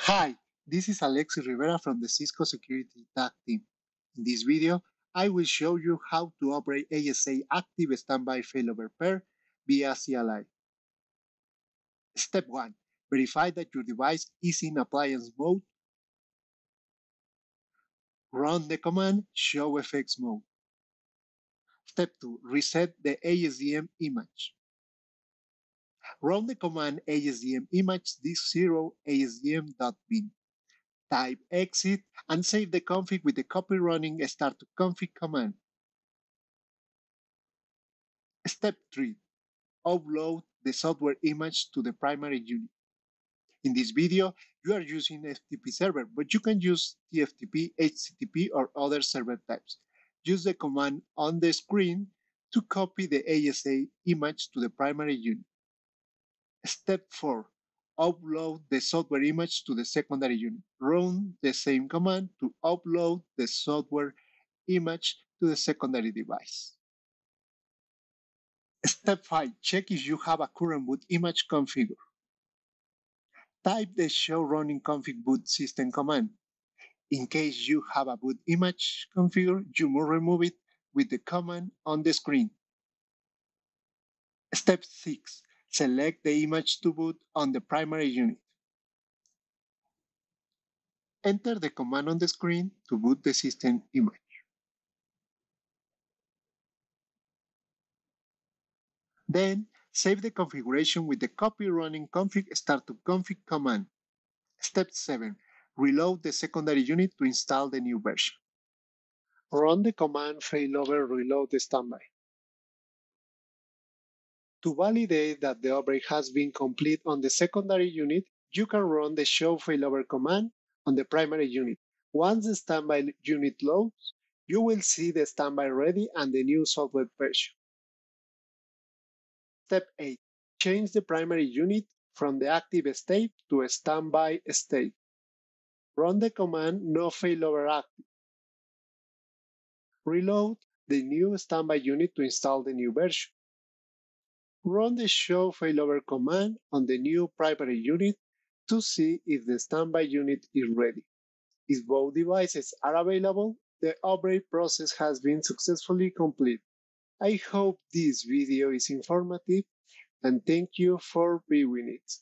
Hi, this is Alexis Rivera from the Cisco Security Tag Team. In this video, I will show you how to operate ASA Active Standby Failover Pair via CLI. Step 1. Verify that your device is in appliance mode. Run the command Show Effects Mode. Step 2. Reset the ASDM image. Run the command ASDM image disk0 asdm.bin. Type exit and save the config with the copy running start to config command. Step 3. Upload the software image to the primary unit. In this video, you are using FTP server, but you can use TFTP, HTTP, or other server types. Use the command on the screen to copy the ASA image to the primary unit. Step 4. Upload the software image to the secondary unit. Run the same command to upload the software image to the secondary device. Step 5. Check if you have a current boot image configured. Type the show running config boot system command. In case you have a boot image configured, you must remove it with the command on the screen. Step 6. Select the image to boot on the primary unit. Enter the command on the screen to boot the system image. Then, save the configuration with the copy running config start to config command. Step 7. Reload the secondary unit to install the new version. Run the command failover reload standby. To validate that the upgrade has been complete on the secondary unit, you can run the show failover command on the primary unit. Once the standby unit loads, you will see the standby ready and the new software version. Step 8. Change the primary unit from the active state to a standby state. Run the command no failover active. Reload the new standby unit to install the new version. Run the show failover command on the new primary unit to see if the standby unit is ready. If both devices are available, the upgrade process has been successfully complete. I hope this video is informative and thank you for viewing it.